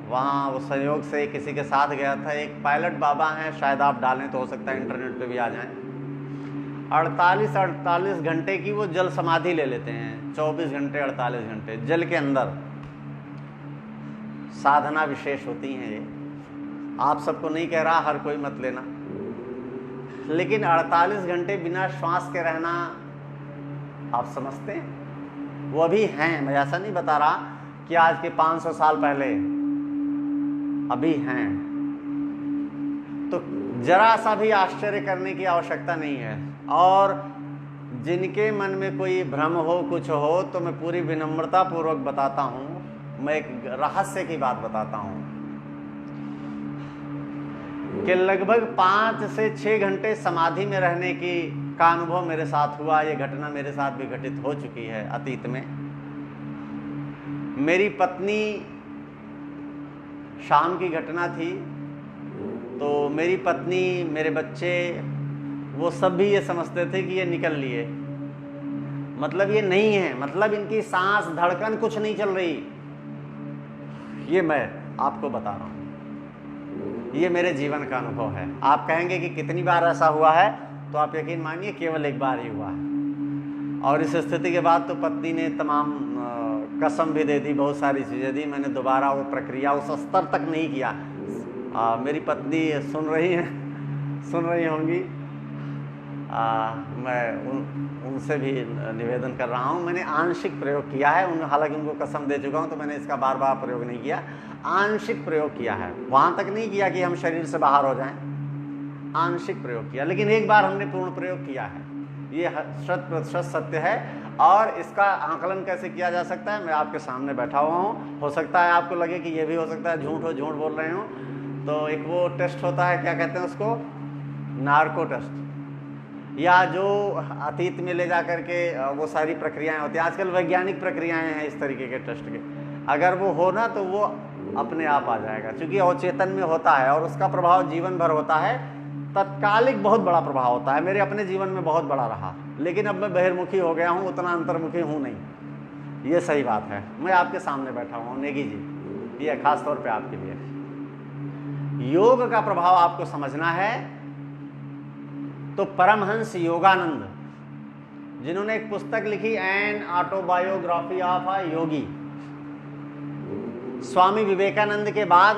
वहाँ वो संयोग से किसी के साथ गया था। एक पायलट बाबा हैं, शायद आप डालें तो हो सकता है इंटरनेट पे भी आ जाएं। 48 घंटे की वो जल समाधि ले लेते हैं। 24 घंटे 48 घंटे जल के अंदर साधना विशेष होती हैं ये। आप सबको नहीं कह रहा, हर कोई मत लेना, लेकिन 48 घंटे बिना श्वास के रहना आप समझते हैं वो अभी हैं। मैं ऐसा नहीं बता रहा कि आज के 500 साल पहले, अभी हैं। तो जरा सा भी आश्चर्य करने की आवश्यकता नहीं है। और जिनके मन में कोई भ्रम हो, कुछ हो, तो मैं पूरी विनम्रता पूर्वक बताता हूं। मैं एक रहस्य की बात बताता हूं कि लगभग 5 से 6 घंटे समाधि में रहने का अनुभव मेरे साथ हुआ। ये घटना मेरे साथ भी घटित हो चुकी है अतीत में। मेरी पत्नी, शाम की घटना थी, तो मेरी पत्नी, मेरे बच्चे, वो सब भी ये समझते थे कि ये निकल लिए, मतलब ये नहीं है, मतलब इनकी सांस, धड़कन कुछ नहीं चल रही। ये मैं आपको बता रहा हूं, ये मेरे जीवन का अनुभव है। आप कहेंगे कि कितनी बार ऐसा हुआ है, तो आप यकीन मानिए केवल एक बार ही हुआ है। और इस स्थिति के बाद तो पत्नी ने तमाम कसम भी दे दी, बहुत सारी चीज़ें दी। मैंने दोबारा वो प्रक्रिया उस स्तर तक नहीं किया। मेरी पत्नी सुन रही होंगी। मैं उनसे भी निवेदन कर रहा हूँ। मैंने आंशिक प्रयोग किया है, हालांकि उनको कसम दे चुका हूँ, तो मैंने इसका बार बार प्रयोग नहीं किया। आंशिक प्रयोग किया है, वहाँ तक नहीं किया कि हम शरीर से बाहर हो जाएं। आंशिक प्रयोग किया, लेकिन एक बार हमने पूर्ण प्रयोग किया है। ये 100% सत्य है। और इसका आकलन कैसे किया जा सकता है, मैं आपके सामने बैठा हुआ हूँ। हो सकता है आपको लगे कि ये भी हो सकता है झूठ बोल रहे हो। तो एक वो टेस्ट होता है, क्या कहते हैं उसको, नार्को टेस्ट, या जो अतीत में ले जा करके वो सारी प्रक्रियाएं होती हैं। आजकल वैज्ञानिक प्रक्रियाएं हैं इस तरीके के टेस्ट के। अगर वो हो ना तो वो अपने आप आ जाएगा, क्योंकि अवचेतन में होता है और उसका प्रभाव जीवन भर होता है। तत्कालिक बहुत बड़ा प्रभाव होता है, मेरे अपने जीवन में बहुत बड़ा रहा, लेकिन अब मैं बहिर्मुखी हो गया हूँ, उतना अंतर्मुखी हूँ नहीं। ये सही बात है। मैं आपके सामने बैठा हूँ नेगी जी, ये खास तौर पे आपके लिए। योग का प्रभाव आपको समझना है तो परमहंस योगानंद, जिन्होंने एक पुस्तक लिखी, एन ऑटोबायोग्राफी ऑफ अ योगी, स्वामी विवेकानंद के बाद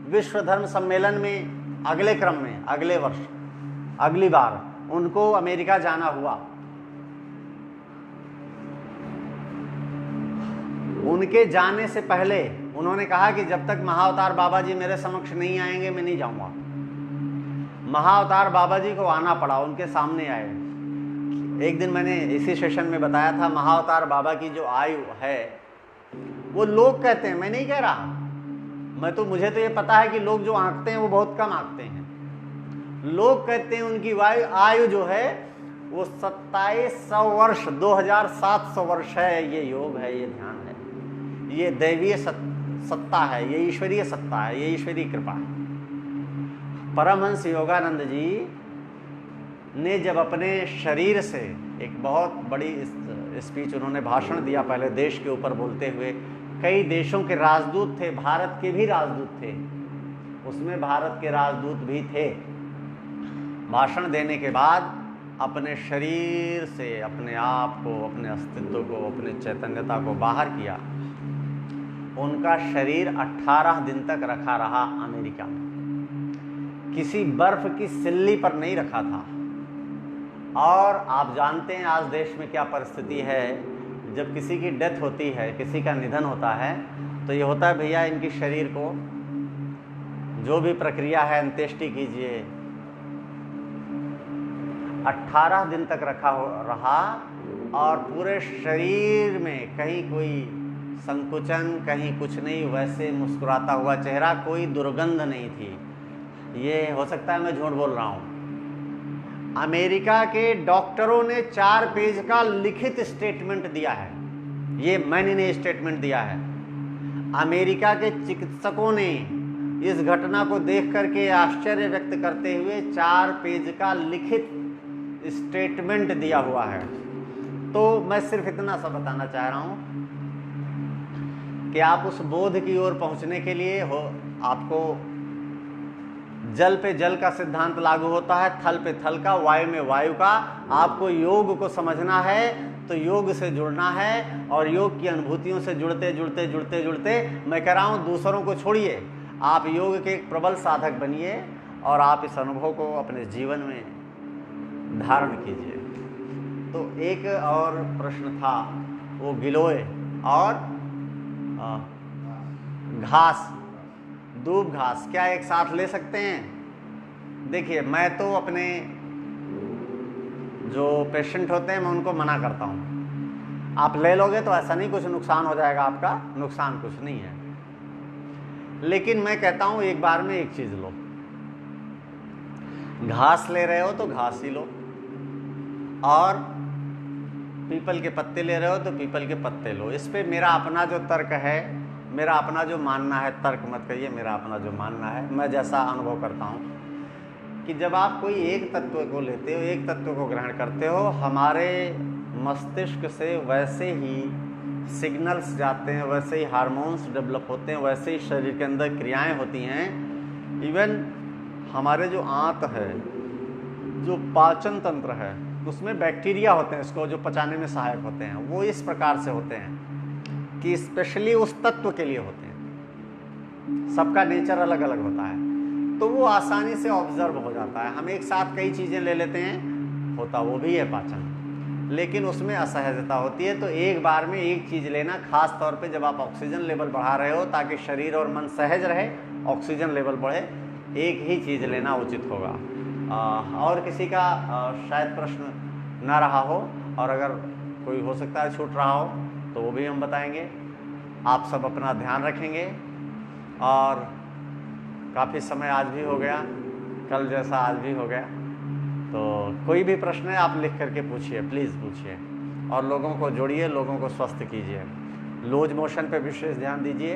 विश्व धर्म सम्मेलन में अगले क्रम में, अगले वर्ष, अगली बार उनको अमेरिका जाना हुआ। उनके जाने से पहले उन्होंने कहा कि जब तक महाअवतार बाबा जी मेरे समक्ष नहीं आएंगे मैं नहीं जाऊंगा। महाअवतार बाबा जी को आना पड़ा, उनके सामने आए। एक दिन मैंने इसी सेशन में बताया था, महाअवतार बाबा की जो आयु है वो लोग कहते हैं, मैं नहीं कह रहा, मुझे तो ये पता है कि लोग जो आंकते हैं वो बहुत कम आंकते हैं। लोग कहते हैं उनकी आयु जो है वो 2700 वर्ष, 2700 वर्ष है। ये योग है, ये ध्यान है, ये दैवीय सत्ता है, ये ईश्वरीय सत्ता है, ये ईश्वरीय कृपा है। परमहंस योगानंद जी ने जब अपने शरीर से एक बहुत बड़ी स्पीच, उन्होंने भाषण दिया पहले देश के ऊपर बोलते हुए। कई देशों के राजदूत थे, भारत के भी राजदूत थे, उसमें भारत के राजदूत भी थे। भाषण देने के बाद अपने शरीर से अपने आप को, अपने अस्तित्व को, अपने चैतन्यता को बाहर किया। उनका शरीर 18 दिन तक रखा रहा अमेरिका में, किसी बर्फ की सिल्ली पर नहीं रखा था। और आप जानते हैं आज देश में क्या परिस्थिति है। जब किसी की डेथ होती है, किसी का निधन होता है, तो ये होता है भैया इनकी शरीर को जो भी प्रक्रिया है अंत्येष्टि कीजिए। 18 दिन तक रहा और पूरे शरीर में कहीं कोई संकुचन, कहीं कुछ नहीं, वैसे मुस्कुराता हुआ चेहरा, कोई दुर्गंध नहीं थी। ये हो सकता है मैं झूठ बोल रहा हूँ। अमेरिका के डॉक्टरों ने 4 पेज का लिखित स्टेटमेंट दिया है, ये मैंने नहीं स्टेटमेंट दिया है। अमेरिका के चिकित्सकों ने इस घटना को देख करके आश्चर्य व्यक्त करते हुए 4 पेज का लिखित स्टेटमेंट दिया हुआ है। तो मैं सिर्फ इतना सा बताना चाह रहा हूँ कि आप उस बोध की ओर पहुँचने के लिए आपको जल पे जल का सिद्धांत लागू होता है, थल पे थल का, वायु में वायु का। आपको योग को समझना है तो योग से जुड़ना है, और योग की अनुभूतियों से जुड़ते जुड़ते जुड़ते जुड़ते, मैं कह रहा हूँ दूसरों को छोड़िए, आप योग के एक प्रबल साधक बनिए और आप इस अनुभव को अपने जीवन में धारण कीजिए। तो एक और प्रश्न था, वो गिलोय और घास, दूब घास क्या एक साथ ले सकते हैं? देखिए, मैं तो अपने जो पेशेंट होते हैं मैं उनको मना करता हूँ। आप ले लोगे तो ऐसा नहीं कुछ नुकसान हो जाएगा, आपका नुकसान कुछ नहीं है, लेकिन मैं कहता हूँ एक बार में एक चीज लो। घास ले रहे हो तो घास ही लो, और पीपल के पत्ते ले रहे हो तो पीपल के पत्ते लो। इस पे मेरा अपना जो तर्क है, मेरा अपना जो मानना है, तर्क मत करिए, मेरा अपना जो मानना है, मैं जैसा अनुभव करता हूँ कि जब आप कोई एक तत्व को लेते हो, एक तत्व को ग्रहण करते हो, हमारे मस्तिष्क से वैसे ही सिग्नल्स जाते हैं, वैसे ही हार्मोन्स डेवलप होते हैं, वैसे ही शरीर के अंदर क्रियाएं होती हैं। इवन हमारे जो आंत है, जो पाचन तंत्र है, उसमें बैक्टीरिया होते हैं, इसको जो पचाने में सहायक होते हैं, वो इस प्रकार से होते हैं कि स्पेशली उस तत्व के लिए होते हैं। सबका नेचर अलग अलग होता है, तो वो आसानी से ऑब्जर्व हो जाता है। हम एक साथ कई चीज़ें ले लेते हैं, होता वो भी है पाचन, लेकिन उसमें असहजता होती है। तो एक बार में एक चीज़ लेना, खास तौर पे जब आप ऑक्सीजन लेवल बढ़ा रहे हो ताकि शरीर और मन सहज रहे, ऑक्सीजन लेवल बढ़े, एक ही चीज़ लेना उचित होगा। और किसी का शायद प्रश्न ना रहा हो, और अगर कोई हो सकता है छूट रहा हो तो वो भी हम बताएंगे। आप सब अपना ध्यान रखेंगे, और काफ़ी समय आज भी हो गया, कल जैसा आज भी हो गया। तो कोई भी प्रश्न है आप लिख करके पूछिए, प्लीज़ पूछिए, और लोगों को जोड़िए, लोगों को स्वस्थ कीजिए। लूज मोशन पे विशेष ध्यान दीजिए,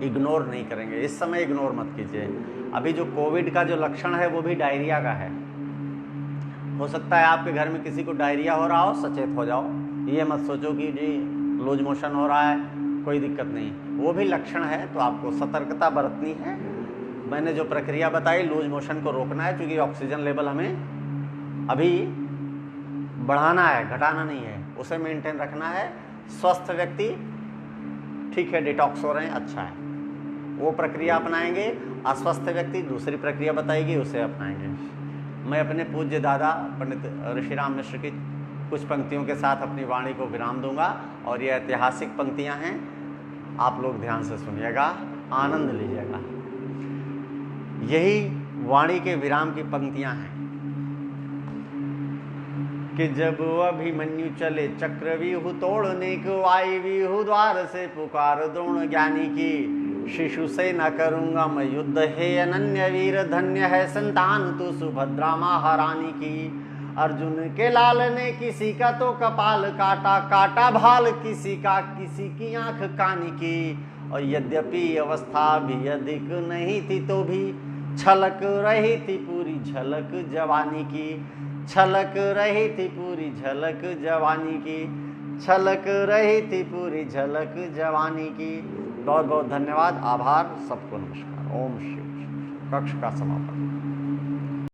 इग्नोर नहीं करेंगे, इस समय इग्नोर मत कीजिए। अभी जो कोविड का जो लक्षण है वो भी डायरिया का है। हो सकता है आपके घर में किसी को डायरिया हो रहा हो, सचेत हो जाओ। ये मत सोचो कि जी लूज मोशन हो रहा है, कोई दिक्कत नहीं, वो भी लक्षण है, तो आपको सतर्कता बरतनी है। मैंने जो प्रक्रिया बताई, लूज मोशन को रोकना है, क्योंकि ऑक्सीजन लेवल हमें अभी बढ़ाना है, घटाना नहीं है, उसे मेंटेन रखना है। स्वस्थ व्यक्ति ठीक है, डिटॉक्स हो रहे हैं, अच्छा है। वो प्रक्रिया अपनाएंगे, अस्वस्थ व्यक्ति दूसरी प्रक्रिया बताएगी, उसे अपनाएंगे। मैं अपने पूज्य दादा पंडित ऋषिराम मिश्र की कुछ पंक्तियों के साथ अपनी वाणी को विराम दूंगा, और ये ऐतिहासिक पंक्तियां हैं, आप लोग ध्यान से सुनिएगा, आनंद लीजिएगा। यही वाणी के विराम की पंक्तियां हैं कि जब अभिमन्यु चले चक्रव्यूह तोड़ने को, वायुव्यूह द्वार से पुकार द्रोण ज्ञानी की। शिशु से न करूंगा मैं युद्ध, हे अनन्य वीर धन्य है संतान तू सुभद्रा महारानी की। अर्जुन के लाल ने किसी का तो कपाल काटा, काटा भाल किसी का, किसी की आंख कानी की। और यद्यपि अवस्था भी अधिक नहीं थी तो भी छलक रही थी पूरी झलक जवानी की, छलक रही थी पूरी झलक जवानी की, छलक रही थी पूरी झलक जवानी की। बहुत बहुत धन्यवाद, आभार, सबको नमस्कार। ओम शिव। कक्ष का समापन।